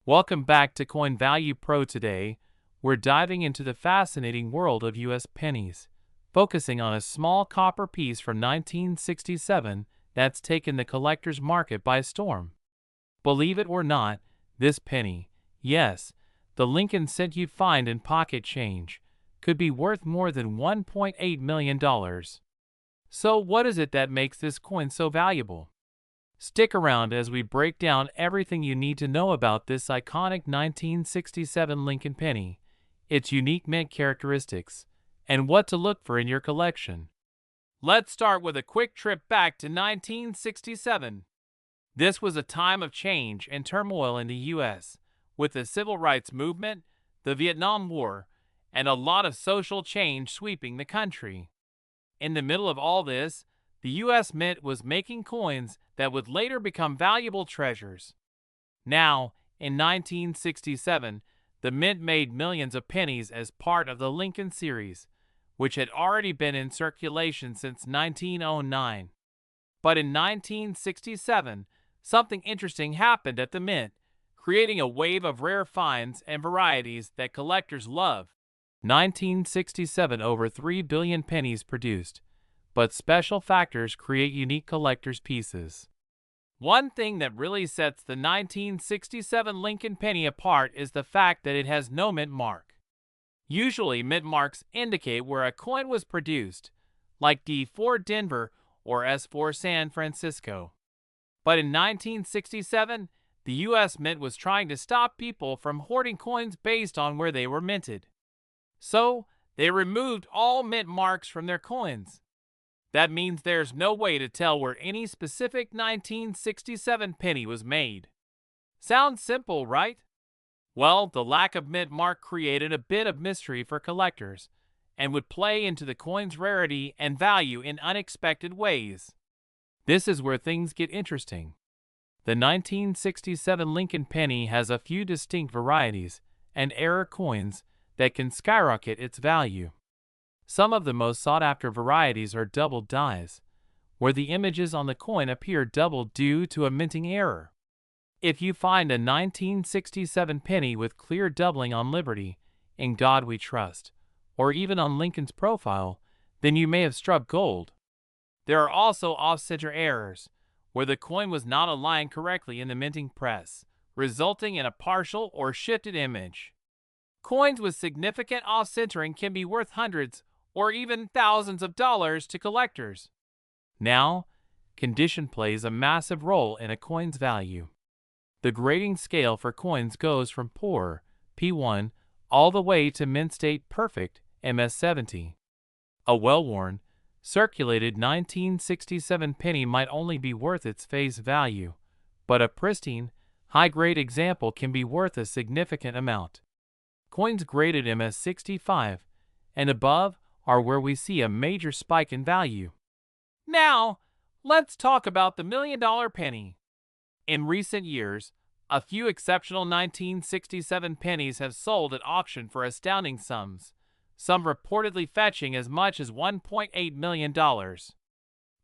Welcome back to Coin Value Pro. Today, we're diving into the fascinating world of U.S. pennies, focusing on a small copper piece from 1967 that's taken the collector's market by storm. Believe it or not, this penny, yes, the Lincoln cent you'd find in pocket change, could be worth more than $1.8 million. So what is it that makes this coin so valuable? Stick around as we break down everything you need to know about this iconic 1967 Lincoln penny, its unique mint characteristics, and what to look for in your collection. Let's start with a quick trip back to 1967. This was a time of change and turmoil in the U.S., with the Civil Rights Movement, the Vietnam War, and a lot of social change sweeping the country. In the middle of all this, the U.S. Mint was making coins that would later become valuable treasures. Now, in 1967, the Mint made millions of pennies as part of the Lincoln series, which had already been in circulation since 1909. But in 1967, something interesting happened at the Mint, creating a wave of rare finds and varieties that collectors love. 1967, over 3 billion pennies produced, but special factors create unique collector's pieces. One thing that really sets the 1967 Lincoln penny apart is the fact that it has no mint mark. Usually, mint marks indicate where a coin was produced, like D for Denver or S for San Francisco. But in 1967, the U.S. Mint was trying to stop people from hoarding coins based on where they were minted. So, they removed all mint marks from their coins. That means there's no way to tell where any specific 1967 penny was made. Sounds simple, right? Well, the lack of mint mark created a bit of mystery for collectors and would play into the coin's rarity and value in unexpected ways. This is where things get interesting. The 1967 Lincoln penny has a few distinct varieties and error coins that can skyrocket its value. Some of the most sought-after varieties are doubled dies, where the images on the coin appear doubled due to a minting error. If you find a 1967 penny with clear doubling on Liberty, "In God We Trust," or even on Lincoln's profile, then you may have struck gold. There are also off-center errors, where the coin was not aligned correctly in the minting press, resulting in a partial or shifted image. Coins with significant off-centering can be worth hundreds or even thousands of dollars to collectors. Now, condition plays a massive role in a coin's value. The grading scale for coins goes from poor, P1, all the way to mint state perfect, MS70. A well-worn, circulated 1967 penny might only be worth its face value, but a pristine, high-grade example can be worth a significant amount. Coins graded MS65 and above are where we see a major spike in value. Now, let's talk about the million-dollar penny. In recent years, a few exceptional 1967 pennies have sold at auction for astounding sums, some reportedly fetching as much as $1.8 million.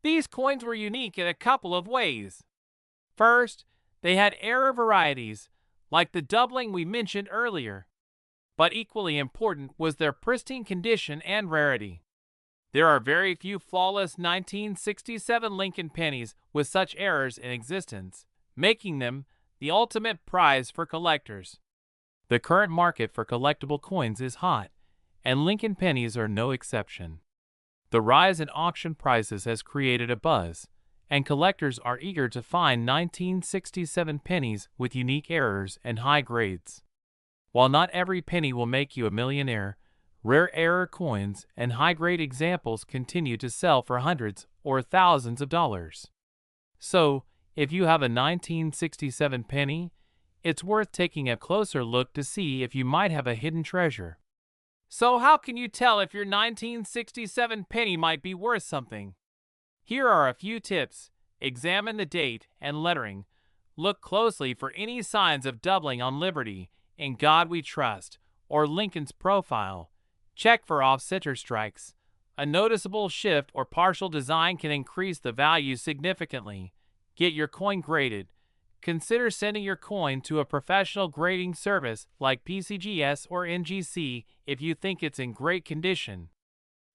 These coins were unique in a couple of ways. First, they had error varieties, like the doubling we mentioned earlier. But equally important was their pristine condition and rarity. There are very few flawless 1967 Lincoln pennies with such errors in existence, making them the ultimate prize for collectors. The current market for collectible coins is hot, and Lincoln pennies are no exception. The rise in auction prices has created a buzz, and collectors are eager to find 1967 pennies with unique errors and high grades. While not every penny will make you a millionaire, rare error coins and high-grade examples continue to sell for hundreds or thousands of dollars. So, if you have a 1967 penny, it's worth taking a closer look to see if you might have a hidden treasure. So how can you tell if your 1967 penny might be worth something? Here are a few tips. Examine the date and lettering. Look closely for any signs of doubling on Liberty, "In God We Trust," or Lincoln's profile. Check for off-center strikes. A noticeable shift or partial design can increase the value significantly. Get your coin graded. consider sending your coin to a professional grading service like PCGS or NGC if you think it's in great condition.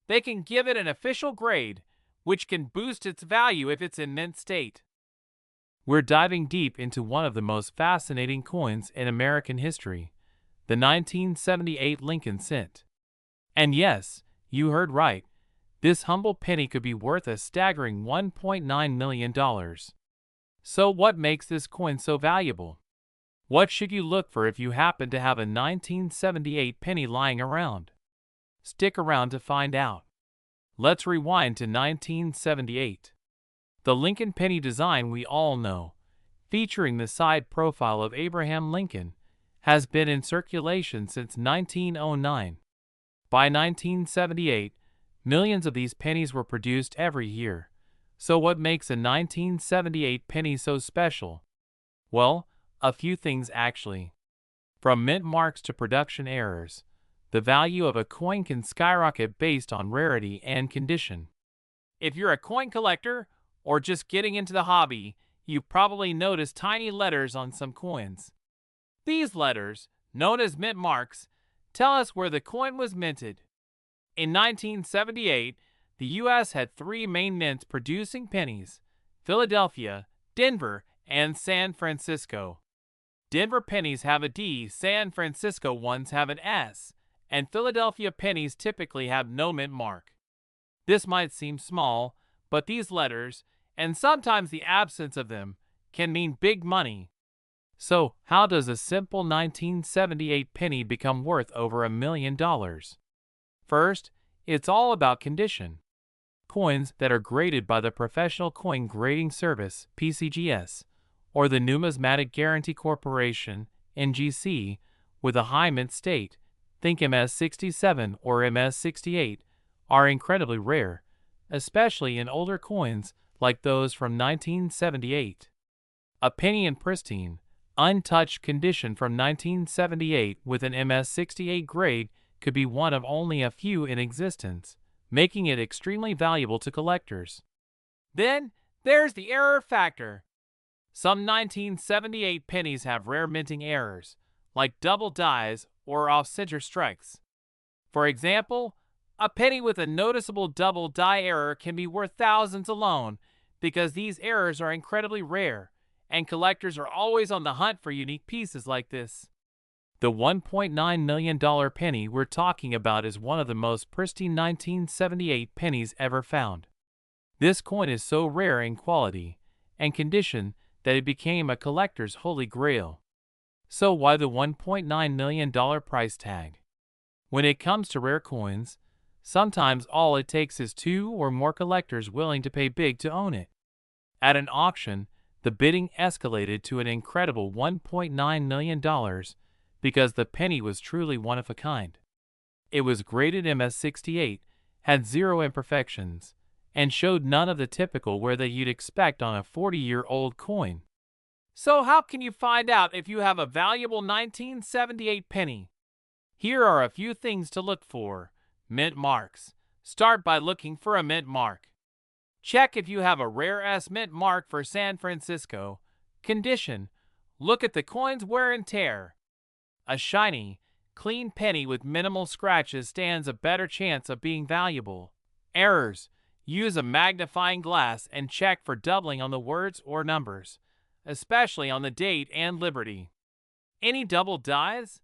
They can give it an official grade, which can boost its value if it's in mint state. We're diving deep into one of the most fascinating coins in American history, the 1978 Lincoln cent. And yes, you heard right, this humble penny could be worth a staggering $1.9 million. So what makes this coin so valuable? What should you look for if you happen to have a 1978 penny lying around? Stick around to find out. Let's rewind to 1978. The Lincoln penny design we all know, featuring the side profile of Abraham Lincoln, has been in circulation since 1909. By 1978, millions of these pennies were produced every year. So what makes a 1978 penny so special? Well, a few things actually. From mint marks to production errors, the value of a coin can skyrocket based on rarity and condition. If you're a coin collector or just getting into the hobby, you've probably noticed tiny letters on some coins. These letters, known as mint marks, tell us where the coin was minted. In 1978, the U.S. had three main mints producing pennies: Philadelphia, Denver, and San Francisco. Denver pennies have a D, San Francisco ones have an S, and Philadelphia pennies typically have no mint mark. This might seem small, but these letters, and sometimes the absence of them, can mean big money. So, how does a simple 1978 penny become worth over $1 million? First, it's all about condition. Coins that are graded by the Professional Coin Grading Service, PCGS, or the Numismatic Guarantee Corporation, NGC, with a high mint state, think MS-67 or MS-68, are incredibly rare, especially in older coins like those from 1978. A penny in pristine, untouched condition from 1978 with an MS-68 grade could be one of only a few in existence, making it extremely valuable to collectors. Then, there's the error factor. Some 1978 pennies have rare minting errors, like double dies or off-center strikes. For example, a penny with a noticeable double die error can be worth thousands alone because these errors are incredibly rare, and collectors are always on the hunt for unique pieces like this. The $1.9 million penny we're talking about is one of the most pristine 1978 pennies ever found. This coin is so rare in quality and condition that it became a collector's holy grail. So why the $1.9 million price tag? When it comes to rare coins, sometimes all it takes is two or more collectors willing to pay big to own it. At an auction, the bidding escalated to an incredible $1.9 million because the penny was truly one of a kind. It was graded MS-68, had zero imperfections, and showed none of the typical wear that you'd expect on a 40-year-old coin. So how can you find out if you have a valuable 1978 penny? Here are a few things to look for. Mint marks. Start by looking for a mint mark. Check if you have a rare S mint mark for San Francisco. Condition. Look at the coin's wear and tear. A shiny, clean penny with minimal scratches stands a better chance of being valuable. Errors. Use a magnifying glass and check for doubling on the words or numbers, especially on the date and liberty. Any double dies?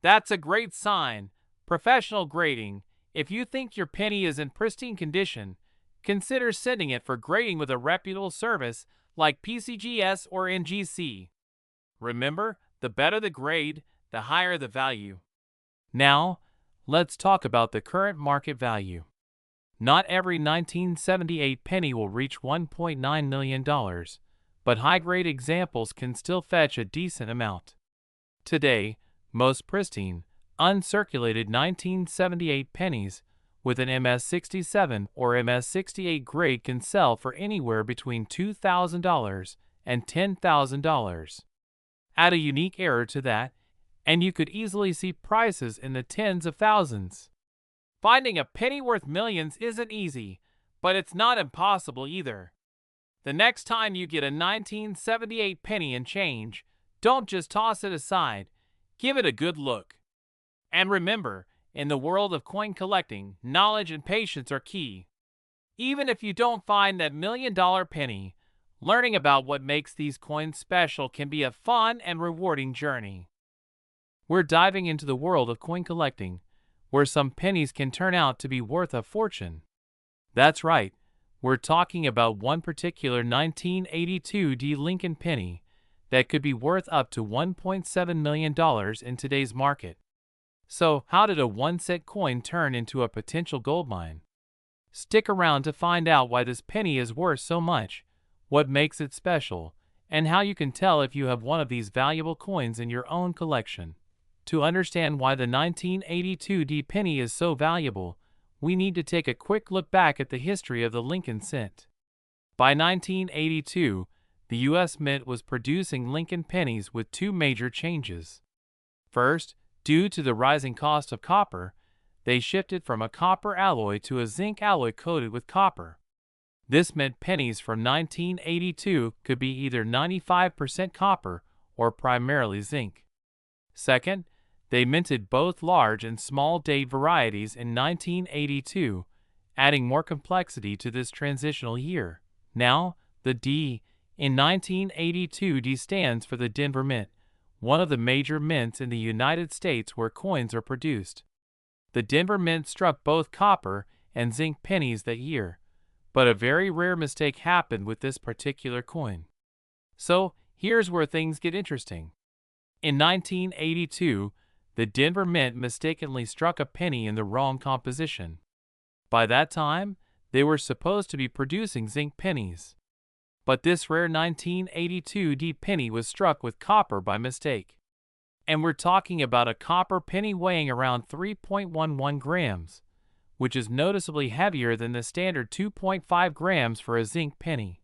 That's a great sign. Professional grading. If you think your penny is in pristine condition, consider sending it for grading with a reputable service like PCGS or NGC. Remember, the better the grade, the higher the value. Now, let's talk about the current market value. Not every 1978 penny will reach $1.9 million, but high-grade examples can still fetch a decent amount. Today, most pristine, uncirculated 1978 pennies with an MS-67 or MS-68 grade can sell for anywhere between $2,000 and $10,000. Add a unique error to that, and you could easily see prices in the tens of thousands. Finding a penny worth millions isn't easy, but it's not impossible either. The next time you get a 1978 penny and change, don't just toss it aside, give it a good look. And remember, in the world of coin collecting, knowledge and patience are key. Even if you don't find that $1,000,000 penny, learning about what makes these coins special can be a fun and rewarding journey. We're diving into the world of coin collecting, where some pennies can turn out to be worth a fortune. That's right, we're talking about one particular 1982 D Lincoln penny that could be worth up to $1.7 million in today's market. So, how did a 1-cent coin turn into a potential gold mine? Stick around to find out why this penny is worth so much, what makes it special, and how you can tell if you have one of these valuable coins in your own collection. To understand why the 1982 D penny is so valuable, we need to take a quick look back at the history of the Lincoln cent. By 1982, the U.S. Mint was producing Lincoln pennies with two major changes. First, due to the rising cost of copper, they shifted from a copper alloy to a zinc alloy coated with copper. This meant pennies from 1982 could be either 95% copper or primarily zinc. Second, they minted both large and small date varieties in 1982, adding more complexity to this transitional year. Now, the D in 1982 D stands for the Denver Mint, one of the major mints in the United States where coins are produced. The Denver Mint struck both copper and zinc pennies that year, but a very rare mistake happened with this particular coin. So, here's where things get interesting. In 1982, the Denver Mint mistakenly struck a penny in the wrong composition. By that time, they were supposed to be producing zinc pennies. But this rare 1982 D penny was struck with copper by mistake. And we're talking about a copper penny weighing around 3.11 grams, which is noticeably heavier than the standard 2.5 grams for a zinc penny.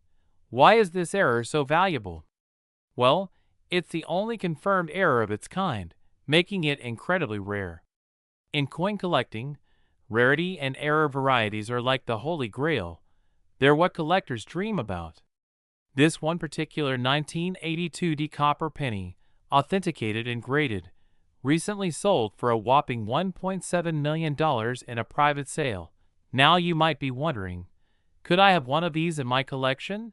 Why is this error so valuable? Well, it's the only confirmed error of its kind, making it incredibly rare. In coin collecting, rarity and error varieties are like the Holy Grail. They're what collectors dream about. This one particular 1982 D copper penny, authenticated and graded, recently sold for a whopping $1.7 million in a private sale. Now you might be wondering, could I have one of these in my collection?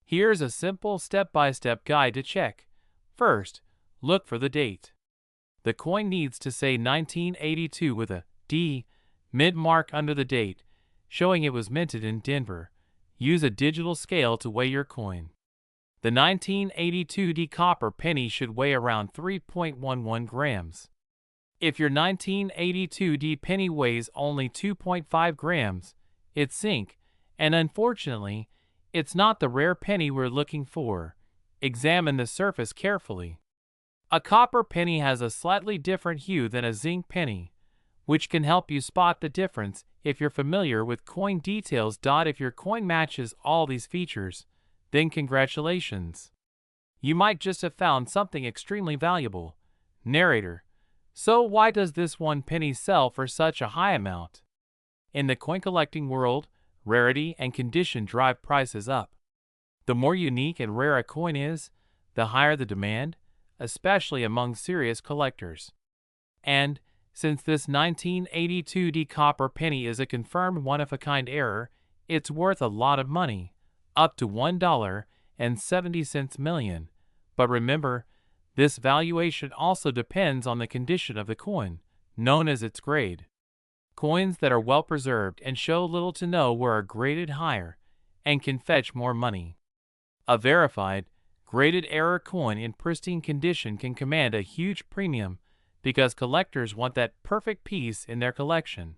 Here's a simple step-by-step guide to check. First, look for the date. The coin needs to say 1982 with a D mint mark under the date, showing it was minted in Denver. Use a digital scale to weigh your coin. The 1982 D copper penny should weigh around 3.11 grams. If your 1982 D penny weighs only 2.5 grams, it's zinc, and unfortunately, it's not the rare penny we're looking for. Examine the surface carefully. A copper penny has a slightly different hue than a zinc penny, which can help you spot the difference if you're familiar with coin details. If your coin matches all these features, then congratulations. You might just have found something extremely valuable. Narrator: so why does this one penny sell for such a high amount? In the coin collecting world, rarity and condition drive prices up. The more unique and rare a coin is, the higher the demand, especially among serious collectors. And, since this 1982 D copper penny is a confirmed one-of-a-kind error, it's worth a lot of money, up to $1.70 million. But remember, this valuation also depends on the condition of the coin, known as its grade. Coins that are well preserved and show little to no wear are graded higher and can fetch more money. A verified, graded error coin in pristine condition can command a huge premium because collectors want that perfect piece in their collection.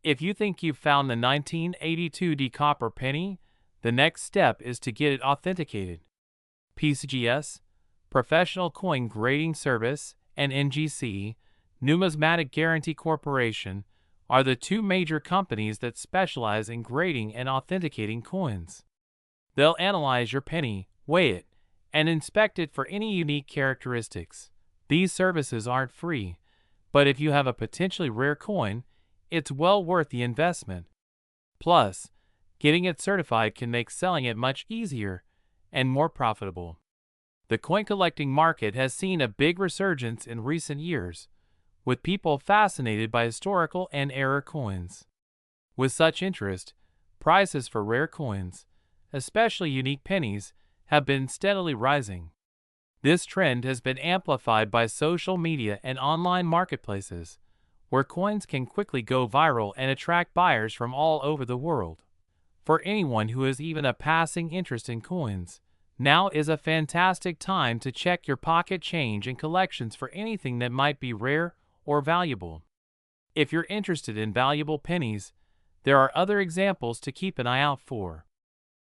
If you think you've found the 1982 D copper penny, the next step is to get it authenticated. PCGS, Professional Coin Grading Service, and NGC, Numismatic Guarantee Corporation, are the two major companies that specialize in grading and authenticating coins. They'll analyze your penny, weigh it, and inspect it for any unique characteristics. These services aren't free, but if you have a potentially rare coin, it's well worth the investment. Plus, Getting it certified can make selling it much easier and more profitable. The coin collecting market has seen a big resurgence in recent years, with people fascinated by historical and era coins. With such interest, prices for rare coins, especially unique pennies, have been steadily rising. This trend has been amplified by social media and online marketplaces, where coins can quickly go viral and attract buyers from all over the world. For anyone who has even a passing interest in coins, now is a fantastic time to check your pocket change and collections for anything that might be rare or valuable. If you're interested in valuable pennies, there are other examples to keep an eye out for.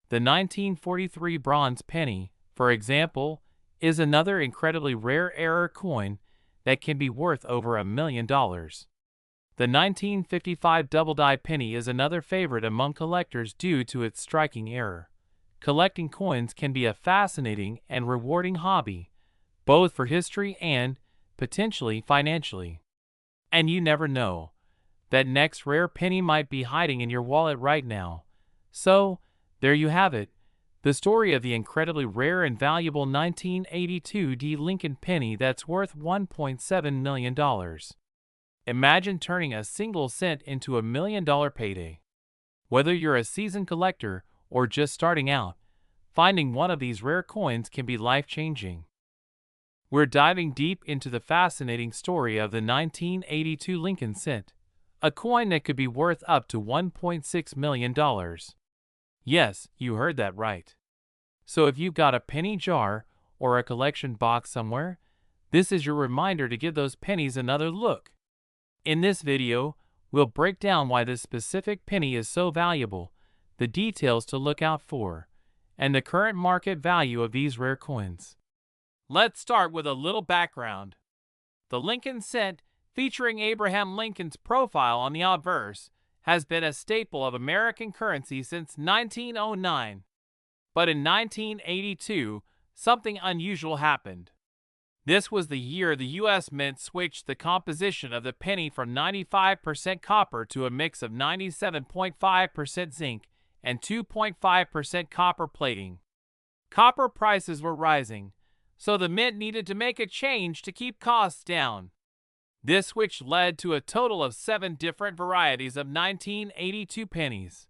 The 1943 bronze penny, for example, is another incredibly rare era coin that can be worth over $1 million. The 1955 double-die penny is another favorite among collectors due to its striking era. Collecting coins can be a fascinating and rewarding hobby, both for history and, potentially, financially. And you never know, that next rare penny might be hiding in your wallet right now. So, there you have it, the story of the incredibly rare and valuable 1982 Lincoln penny that's worth $1.7 million. Imagine turning a single cent into $1 million payday. Whether you're a seasoned collector or just starting out, finding one of these rare coins can be life-changing. We're diving deep into the fascinating story of the 1982 Lincoln cent, a coin that could be worth up to $1.6 million. Yes, you heard that right. So if you've got a penny jar or a collection box somewhere, this is your reminder to give those pennies another look. In this video, we'll break down why this specific penny is so valuable, the details to look out for, and the current market value of these rare coins. Let's start with a little background. The Lincoln cent, featuring Abraham Lincoln's profile on the obverse, has been a staple of American currency since 1909. But in 1982, something unusual happened. This was the year the U.S. Mint switched the composition of the penny from 95% copper to a mix of 97.5% zinc and 2.5% copper plating. Copper prices were rising, so the Mint needed to make a change to keep costs down. This switch led to a total of 7 different varieties of 1982 pennies.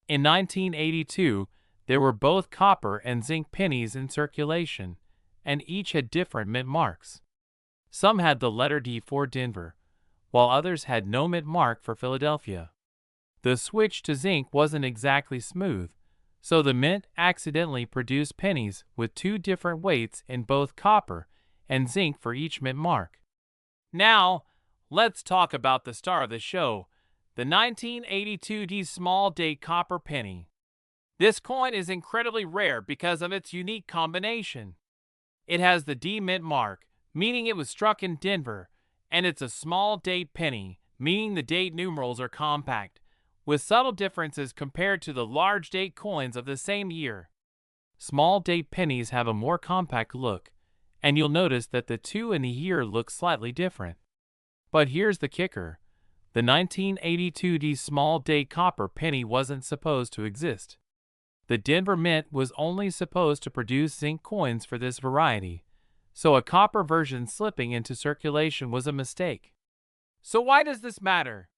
In 1982, there were both copper and zinc pennies in circulation, and each had different mint marks. Some had the letter D for Denver, while others had no mint mark for Philadelphia. The switch to zinc wasn't exactly smooth, so the Mint accidentally produced pennies with 2 different weights in both copper and zinc for each mint mark. Now, let's talk about the star of the show, the 1982 D small date copper penny. This coin is incredibly rare because of its unique combination. It has the D mint mark, meaning it was struck in Denver, and it's a small date penny, meaning the date numerals are compact, with subtle differences compared to the large date coins of the same year. Small date pennies have a more compact look, and you'll notice that the 2 in the year look slightly different. But here's the kicker. The 1982 D small date copper penny wasn't supposed to exist. The Denver Mint was only supposed to produce zinc coins for this variety, so a copper version slipping into circulation was a mistake. So why does this matter?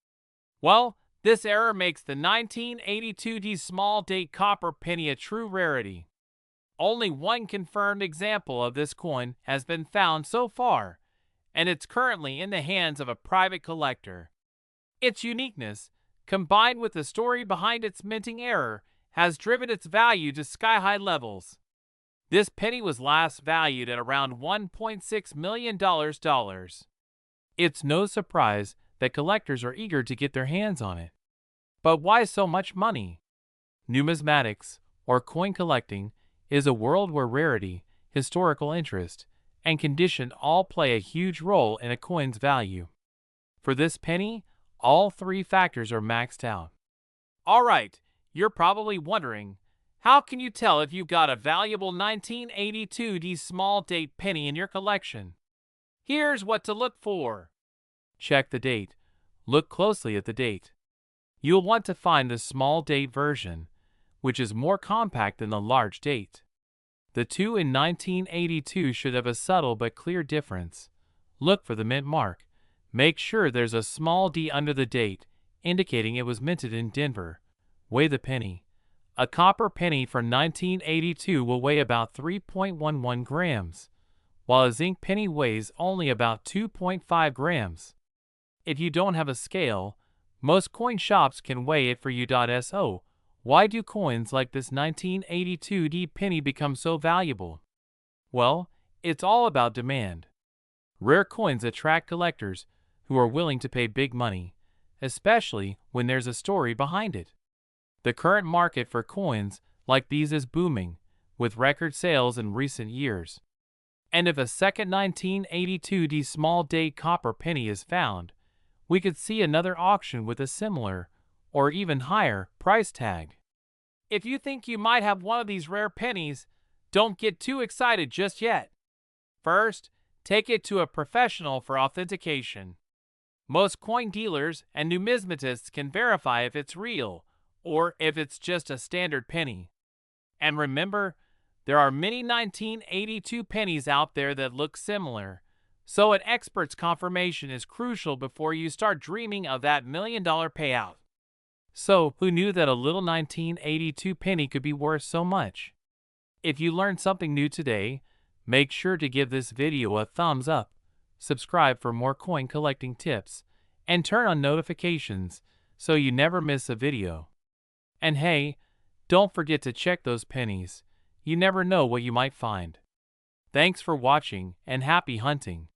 Well, this error makes the 1982 D small date copper penny a true rarity. Only one confirmed example of this coin has been found so far, and it's currently in the hands of a private collector. Its uniqueness, combined with the story behind its minting error, has driven its value to sky-high levels. This penny was last valued at around $1.6 million. It's no surprise that collectors are eager to get their hands on it. But why so much money? Numismatics, or coin collecting, is a world where rarity, historical interest, and condition all play a huge role in a coin's value. For this penny, all 3 factors are maxed out. Alright, you're probably wondering, how can you tell if you've got a valuable 1982 D small date penny in your collection? Here's what to look for. Check the date. Look closely at the date. You'll want to find the small date version, which is more compact than the large date. The two in 1982 should have a subtle but clear difference. Look for the mint mark. Make sure there's a small D under the date, indicating it was minted in Denver. Weigh the penny. A copper penny from 1982 will weigh about 3.11 grams, while a zinc penny weighs only about 2.5 grams. If you don't have a scale, most coin shops can weigh it for you. So, why do coins like this 1982 D penny become so valuable? Well, it's all about demand. Rare coins attract collectors who are willing to pay big money, especially when there's a story behind it. The current market for coins like these is booming, with record sales in recent years. And if a second 1982 D small date copper penny is found, we could see another auction with a similar, or even higher, price tag. If you think you might have one of these rare pennies, don't get too excited just yet. First, take it to a professional for authentication. Most coin dealers and numismatists can verify if it's real, or if it's just a standard penny. And remember, there are many 1982 pennies out there that look similar, so an expert's confirmation is crucial before you start dreaming of that million-dollar payout. So, who knew that a little 1982 penny could be worth so much? If you learned something new today, make sure to give this video a thumbs up, subscribe for more coin collecting tips, and turn on notifications so you never miss a video. And hey, don't forget to check those pennies. You never know what you might find. Thanks for watching and happy hunting.